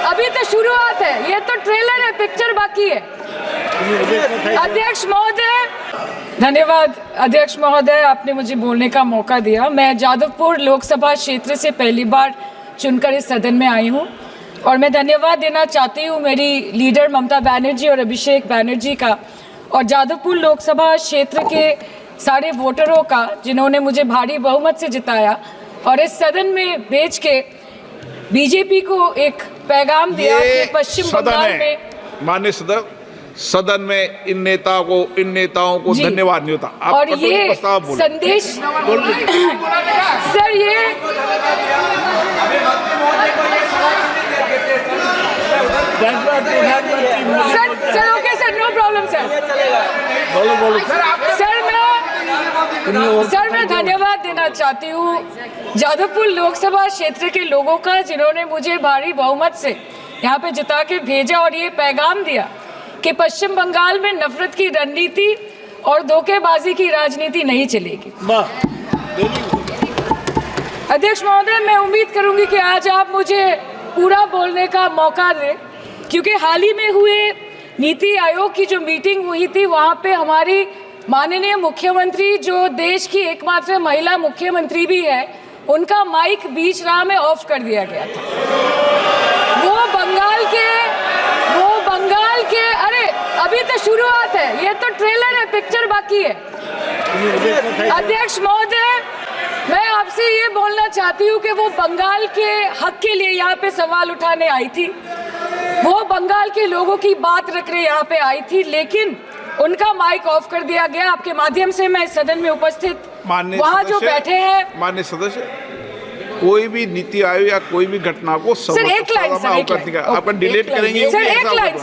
अभी तो शुरुआत है, ये तो ट्रेलर है, पिक्चर बाकी है। अध्यक्ष महोदय, धन्यवाद। अध्यक्ष महोदय, आपने मुझे बोलने का मौका दिया। मैं जादवपुर लोकसभा क्षेत्र से पहली बार चुनकर इस सदन में आई हूँ और मैं धन्यवाद देना चाहती हूँ मेरी लीडर ममता बनर्जी और अभिषेक बनर्जी का, और जादवपुर लोकसभा क्षेत्र के सारे वोटरों का जिन्होंने मुझे भारी बहुमत से जिताया और इस सदन में भेज के बीजेपी को एक पैगाम दिया कि पश्चिम बंगाल में माननीय सदन में इन नेताओं को धन्यवाद नहीं होता। आप और ये संदेश सर, ये sir okay sir, no problem sir. Sir मैं धन्यवाद देना चाहती हूँ जादवपुर लोकसभा क्षेत्र के लोगों का जिन्होंने मुझे भारी बहुमत से यहाँ पे जिता के भेजा और ये पैगाम दिया कि पश्चिम बंगाल में नफरत की रणनीति और धोखेबाजी की राजनीति नहीं चलेगी। अध्यक्ष महोदय, मैं उम्मीद करूंगी कि आज आप मुझे पूरा बोलने का मौका दें, क्योंकि हाल ही में हुए नीति आयोग की जो मीटिंग हुई थी वहाँ पे हमारी माननीय मुख्यमंत्री, जो देश की एकमात्र महिला मुख्यमंत्री भी है, उनका माइक बीच राह में ऑफ कर दिया गया था। वो बंगाल के अरे अभी तो शुरुआत है, ये तो ट्रेलर है, पिक्चर बाकी है। अध्यक्ष महोदय, मैं आपसे ये बोलना चाहती हूँ कि वो बंगाल के हक के लिए यहाँ पे सवाल उठाने आई थी, वो बंगाल के लोगों की बात रखने यहाँ पे आई थी, लेकिन उनका माइक ऑफ कर दिया गया। आपके माध्यम से मैं इस सदन में उपस्थित वहाँ जो बैठे हैं माननीय सदस्य, कोई भी नीति आयोग या कोई भी घटना को सर एक लाइन आपका डिलीट करेंगे सर, एक लाइन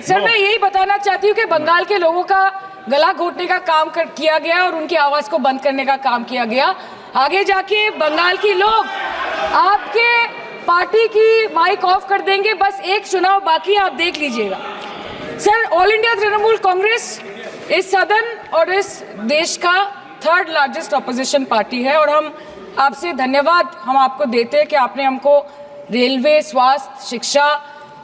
सर, मैं यही बताना चाहती हूँ कि बंगाल के लोगों का गला घोटने का काम किया गया और उनकी आवाज को बंद करने का काम किया गया। आगे जाके बंगाल के लोग आपके पार्टी की माइक ऑफ कर देंगे, बस एक चुनाव बाकी है, आप देख लीजिएगा। Sir, all India Trinamool Congress इस सदन और इस देश का 3rd लार्जेस्ट ऑपोजिशन पार्टी है और हम आपसे धन्यवाद हम आपको देते हैं कि आपने हमको रेलवे, स्वास्थ्य, शिक्षा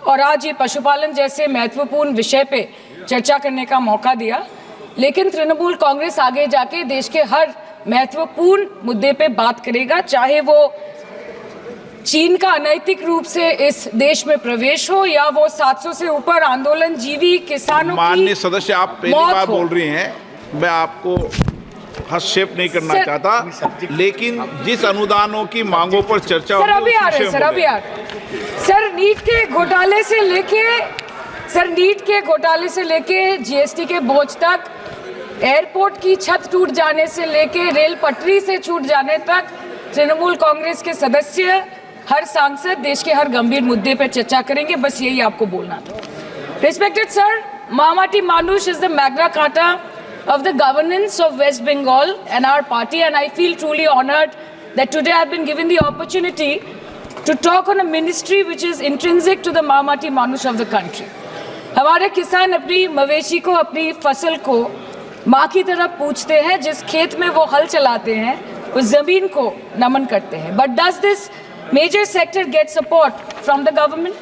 और आज ये पशुपालन जैसे महत्वपूर्ण विषय पे चर्चा करने का मौका दिया। लेकिन तृणमूल कांग्रेस आगे जाके देश के हर महत्वपूर्ण मुद्दे पे बात करेगा, चाहे वो चीन का अनैतिक रूप से इस देश में प्रवेश हो या वो 700 से ऊपर आंदोलन जीवी किसानों की माननीय सदस्य, आप पहली बार बोल रही हैं, मैं आपको हस्तक्षेप नहीं करना चाहता, लेकिन जिस अनुदानों की मांगों पर चर्चा सर अभी आ रहे सर, नीट के घोटाले से लेके जीएसटी के बोझ तक, एयरपोर्ट की छत टूट जाने से लेके रेल पटरी से छूट जाने तक तृणमूल कांग्रेस के सदस्य, हर सांसद देश के हर गंभीर मुद्दे पर चर्चा करेंगे। बस यही आपको बोलना था। रिस्पेक्टेड सर, महामती मानुष is the Magna carta of the governance of West Bengal and our party, and I feel truly honored that today I've been given the opportunity to talk on a ministry which is intrinsic to the Mahamati Manush of the country. हमारे किसान अपनी मवेशी को, अपनी फसल को माँ की तरफ पूछते हैं, जिस खेत में वो हल चलाते हैं उस जमीन को नमन करते हैं। But does this major sector get support from the government?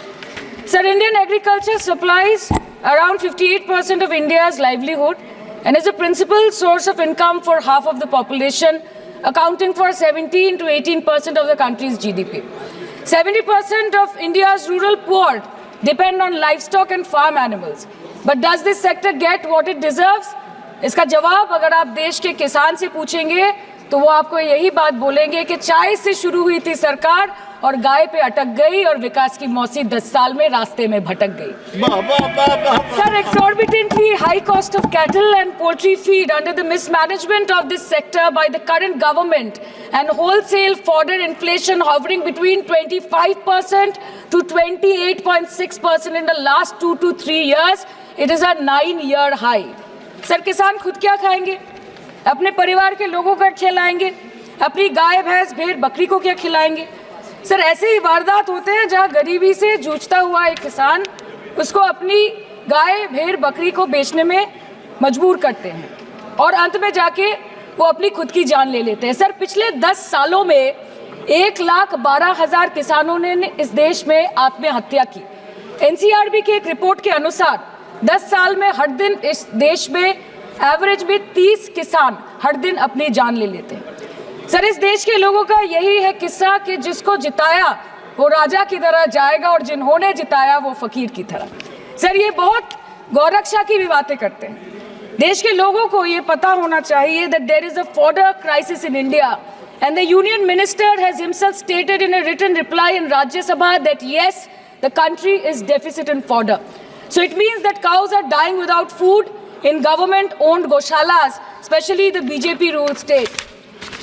Sir, Indian agriculture supplies around 58% of India's livelihood and is a principal source of income for half of the population, accounting for 17 to 18% of the country's GDP. 70% of India's rural poor depend on livestock and farm animals. But does this sector get what it deserves? इसका जवाब अगर आप देश के किसान से पूछेंगे तो वो आपको यही बात बोलेंगे कि चाय से शुरू हुई थी सरकार और गाय पे अटक गई और विकास की मौसी 10 साल में रास्ते में भटक गई। Sir, exorbitantly high cost of cattle and poultry feed under the mismanagement of this sector by the current government and wholesale fodder inflation hovering between 25% to 28.6% in the last 2 to 3 years, it is a 9-year high. Sir, किसान खुद क्या खाएंगे? अपने परिवार के लोगों का खिलाएंगे? अपनी गाय, भैंस, भेड़, बकरी को क्या खिलाएंगे? सर, ऐसे ही वारदात होते हैं जहां गरीबी से जूझता हुआ एक किसान उसको अपनी गाय, भेड़, बकरी को बेचने में मजबूर करते हैं और अंत में जाके वो अपनी खुद की जान ले लेते हैं। सर, पिछले 10 सालों में 1,12,000 किसानों ने इस देश में आत्महत्या की। एनसीआरबी की एक रिपोर्ट के अनुसार 10 साल में हर दिन इस देश में एवरेज में 30 किसान हर दिन अपनी जान ले लेते हैं। सर, इस देश के लोगों का यही है किस्सा कि जिसको जिताया वो राजा की तरह जाएगा और जिन्होंने जिताया वो फकीर की तरह। सर, ये बहुत गौरक्षा की भी बातें करते हैं। देश के लोगों को ये पता होना चाहिए that there is a fodder crisis in India, and the union minister has himself stated in a written reply in Rajya Sabha that yes, the country is deficit in fodder. So it means that cows are dying without food in government-owned goshalas, especially the BJP-ruled state.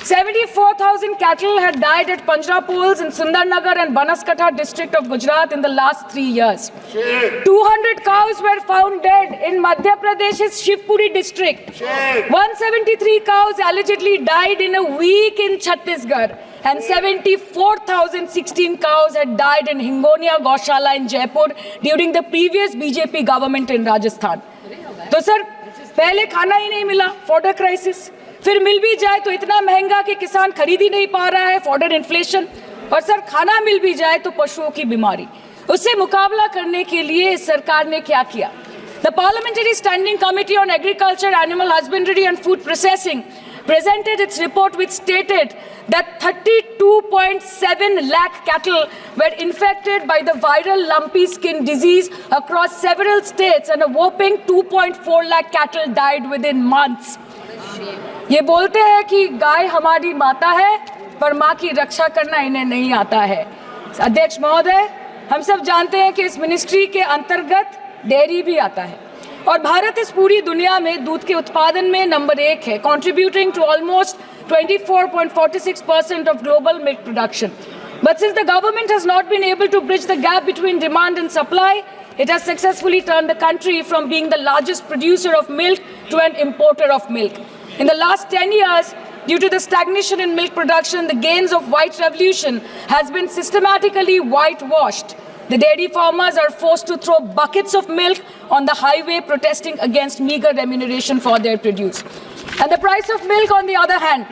74,000 cattle had died at Panjrapols in Sundarnagar and Banaskantha district of Gujarat in the last 3 years. 200 cows were found dead in Madhya Pradesh's Shivpuri district. 173 cows allegedly died in a week in Chhattisgarh. And 74,016 cows had died in Hingonia Gaushala in Jaipur during the previous BJP government in Rajasthan. तो sir, पहले खाना ही नहीं मिला, fodder crisis, फिर मिल भी जाए तो इतना महंगा कि किसान खरीद ही नहीं पा रहा है, फॉडर इन्फ्लेशन, और सर खाना मिल भी जाए तो पशुओं की बीमारी। उससे मुकाबला करने के लिए इस सरकार ने क्या किया? The Parliamentary Standing Committee on Agriculture, Animal Husbandry and Food Processing presented its report which stated that 32.7 lakh cattle were infected by the viral lumpy skin disease across several states and a whopping 2.4 lakh cattle died within months. ये बोलते हैं कि गाय हमारी माता है पर माँ की रक्षा करना इन्हें नहीं आता है। अध्यक्ष महोदय, हम सब जानते हैं कि इस मिनिस्ट्री के अंतर्गत डेयरी भी आता है और भारत इस पूरी दुनिया में दूध के उत्पादन में नंबर 1 है, contributing to almost 24.46% of global milk production. But since the government has not been able to bridge the gap between demand and supply, it has successfully turned the country from being the largest producer of milk to an importer of milk. In the last 10 years, due to the stagnation in milk production, the gains of white revolution has been systematically whitewashed. The dairy farmers are forced to throw buckets of milk on the highway protesting against meager remuneration for their produce. And the price of milk, on the other hand,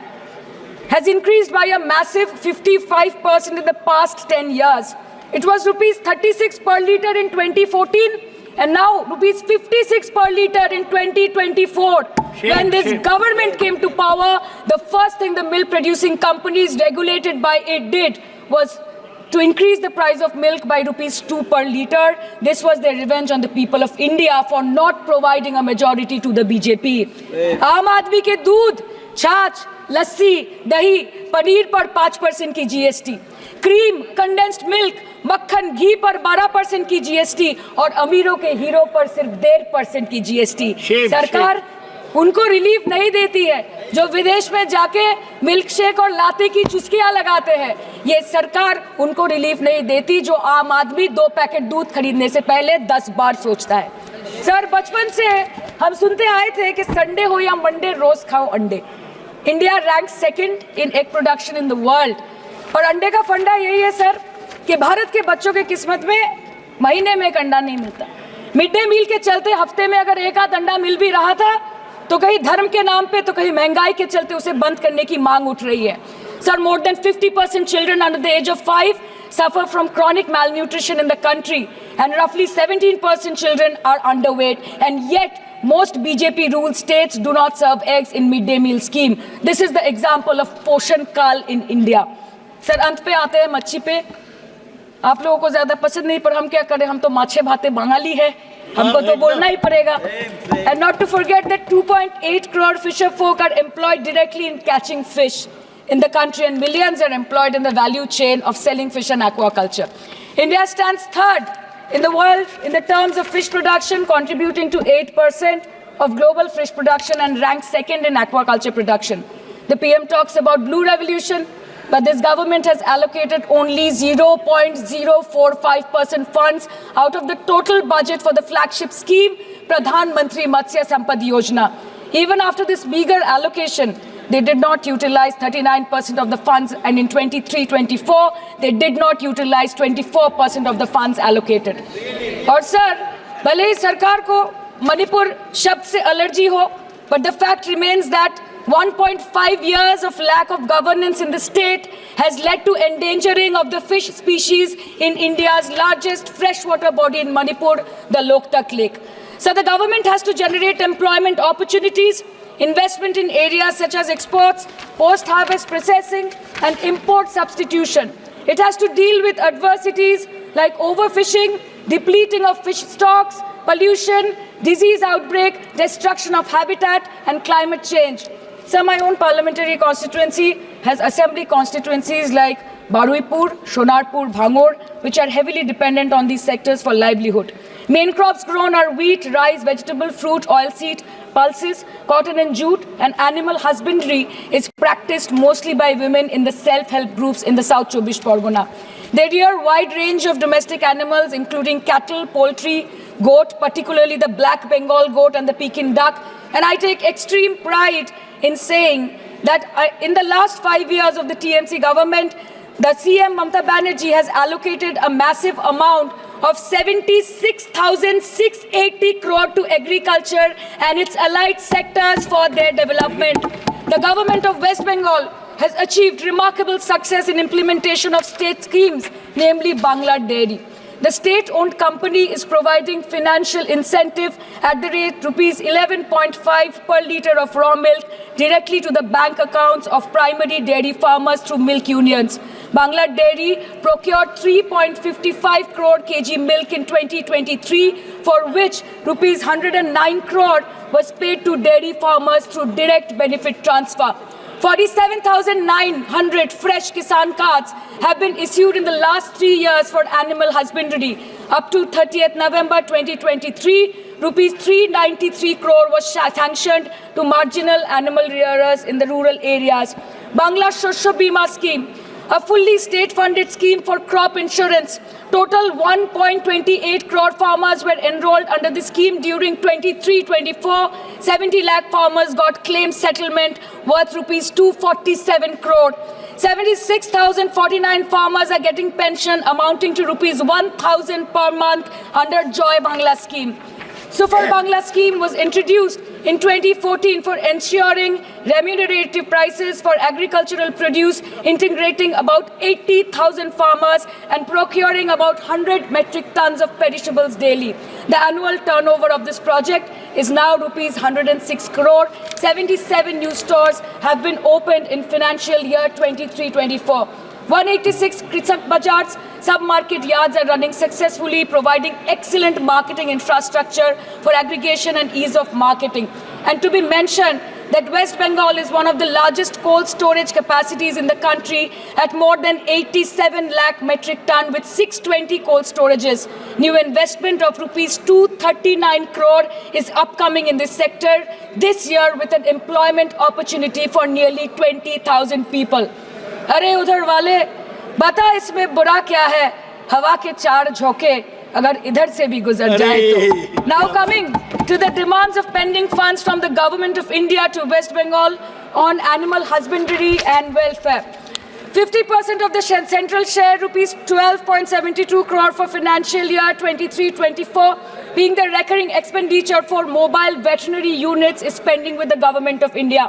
has increased by a massive 55% in the past 10 years. It was rupees 36 per litre in 2014 and now rupees 56 per litre in 2024. When this government came to power, the first thing the milk producing companies regulated by it did was to increase the price of milk by rupees 2 per litre. This was their revenge on the people of India for not providing a majority to the BJP. आम आदमी के दूध, छाछ, लस्सी, दही, पनीर पर 5% की GST, cream, condensed milk, मक्खन, घी पर 12% की GST और अमीरों के हीरो पर सिर्फ 1.5% की GST। सरकार उनको रिलीफ नहीं देती है जो विदेश में जाके मिल्क शेक और लाते की चुस्कियां लगाते हैं। ये सरकार उनको रिलीफ नहीं देती जो आम आदमी 2 पैकेट दूध खरीदने से पहले 10 बार सोचता है। सर, बचपन से हम सुनते आए थे कि संडे हो या मंडे रोज खाओ अंडे। India rank 2nd in egg production in the world और अंडे का फंडा यही है सर कि भारत के बच्चों के किस्मत में महीने में एक अंडा नहीं मिलता। मिड डे मील के चलते हफ्ते में अगर एक आध अंडा मिल भी रहा था तो कहीं धर्म के नाम पे तो कहीं महंगाई के चलते उसे बंद करने की मांग उठ रही है। Sir, more than 50% children under the age of 5 suffer from chronic malnutrition in the country and roughly 17% children are underweight, and yet most BJP ruled states do not serve eggs in midday meal scheme. This is the example of Poshan Kal in India. Sir, अंत पे आते हैं मच्छी पे। आप लोगों को ज्यादा पसंद नहीं पर हम क्या करें, हम तो माछे भाते बंगाली है, हमको तो बोलना ही पड़ेगा। And not to forget that 2.8 crore fisher folk are employed directly in catching fish in the country and millions are employed in the value chain of selling fish and aquaculture. India stands 3rd in the world in the terms of fish production, contributing to 8% of global fish production and ranked 2nd in aquaculture production. The PM talks about blue revolution, but this government has allocated only 0.045% funds out of the total budget for the flagship scheme, Pradhan Mantri Matsya Sampad Yojana. Even after this meager allocation, they did not utilize 39% of the funds, and in 23-24, they did not utilize 24% of the funds allocated. और sir, भले ही सरकार को मणिपुर शब्द से allergy हो, but the fact remains that 1.5 years of lack of governance in the state has led to endangering of the fish species in India's largest freshwater body in Manipur, the Loktak Lake. So the government has to generate employment opportunities, investment in areas such as exports, post-harvest processing, and import substitution. It has to deal with adversities like overfishing, depleting of fish stocks, pollution, disease outbreak, destruction of habitat, and climate change. So my own parliamentary constituency has assembly constituencies like Baruipur, Shonarpur, Bhangor, which are heavily dependent on these sectors for livelihood. Main crops grown are wheat, rice, vegetable, fruit, oilseed, pulses, cotton and jute, and animal husbandry is practiced mostly by women in the self-help groups in the South Chobbish Pargona. They rear a wide range of domestic animals, including cattle, poultry, goat, particularly the black Bengal goat and the Pekin duck. And I take extreme pride in saying that in the last 5 years of the TMC government, the CM Mamata Banerjee has allocated a massive amount of 76,680 crore to agriculture and its allied sectors for their development. The government of West Bengal has achieved remarkable success in implementation of state schemes, namely Bangla Dairy. The state-owned company is providing financial incentive at the rate rupees 11.5 per litre of raw milk directly to the bank accounts of primary dairy farmers through milk unions. Bangla Dairy procured 3.55 crore kg milk in 2023, for which rupees 109 crore was paid to dairy farmers through direct benefit transfer. 47,900 fresh Kisan cards have been issued in the last 3 years for animal husbandry. Up to 30th November 2023, rupees 393 crore was sanctioned to marginal animal rearers in the rural areas. Bangla Shosho Bima scheme, a fully state-funded scheme for crop insurance. Total 1.28 crore farmers were enrolled under the scheme during 23-24. 70 lakh farmers got claim settlement worth rupees 247 crore. 76,049 farmers are getting pension amounting to rupees 1,000 per month under Joy Bangla scheme. Super Bangla scheme was introduced in 2014 for ensuring remunerative prices for agricultural produce, integrating about 80,000 farmers and procuring about 100 metric tons of perishables daily. The annual turnover of this project is now rupees 106 crore. 77 new stores have been opened in financial year 23-24. 186 Krisak Bazars sub-market yards are running successfully, providing excellent marketing infrastructure for aggregation and ease of marketing. And to be mentioned that West Bengal is one of the largest cold storage capacities in the country at more than 87 lakh metric ton with 620 cold storages. New investment of rupees 239 crore is upcoming in this sector this year with an employment opportunity for nearly 20,000 people. अरे उधर वाले बता इसमें बुरा क्या है, हवा के चार झोंके अगर इधर से भी गुजर जाए तो. Now coming to the demands of pending funds from the government of India to West Bengal on animal husbandry and welfare. 50% of the central share, rupees 12.72 crore for financial year 23-24, being the recurring expenditure for mobile veterinary units is pending with the government of India.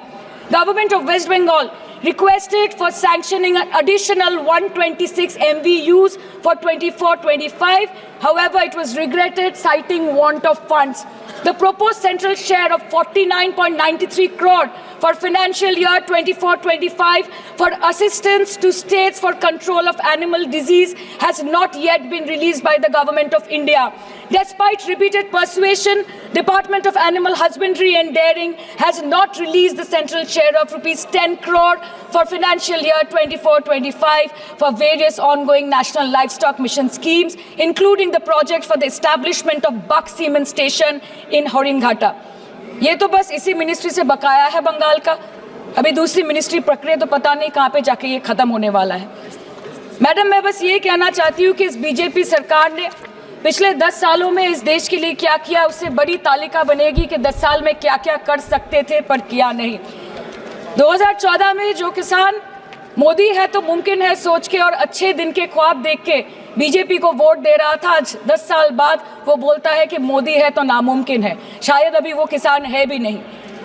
Government of West Bengal requested for sanctioning an additional 126 MVUs for 24-25. However, it was regretted, citing want of funds. The proposed central share of 49.93 crore for financial year 24-25 for assistance to states for control of animal disease has not yet been released by the government of India. Despite repeated persuasion, Department of Animal Husbandry and Dairying has not released the central share of rupees 10 crore for financial year 24-25 for various ongoing national livestock mission schemes, including the project for the establishment of Buck Semen Station in Horinghata. ये तो बस इसी ministry से बकाया है बंगाल का. अभी दूसरी मिनिस्ट्री प्रक्रिया तो पता नहीं कहाँ पे जाके ये खत्म होने वाला है. मैडम, मैं बस ये कहना चाहती हूँ कि इस बीजेपी सरकार ने पिछले 10 सालों में इस देश के लिए क्या किया, उससे बड़ी तालिका बनेगी कि 10 साल में क्या क्या कर सकते थे पर किया नहीं. 2014 में जो किसान मोदी है तो मुमकिन है सोच के और अच्छे दिन के ख्वाब देख के बीजेपी को वोट दे रहा था, आज 10 साल बाद वो बोलता है कि मोदी है तो नामुमकिन है. शायद अभी वो किसान है भी नहीं.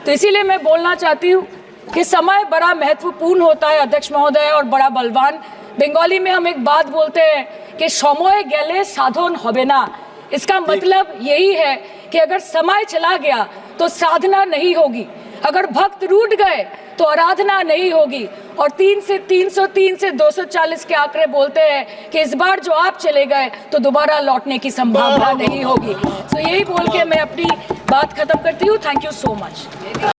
तो इसीलिए मैं बोलना चाहती हूँ कि समय बड़ा महत्वपूर्ण होता है अध्यक्ष महोदय और बड़ा बलवान। बंगाली में हम एक बात बोलते हैं कि समय गेले साधन होबे ना। इसका मतलब यही है कि अगर समय चला गया तो साधना नहीं होगी, अगर भक्त रूठ गए तो आराधना नहीं होगी। और 3 से 303 से 240 के आंकड़े बोलते हैं कि इस बार जो आप चले गए तो दोबारा लौटने की संभावना नहीं होगी। तो यही बोल के मैं अपनी बात खत्म करती हूँ। Thank you so much.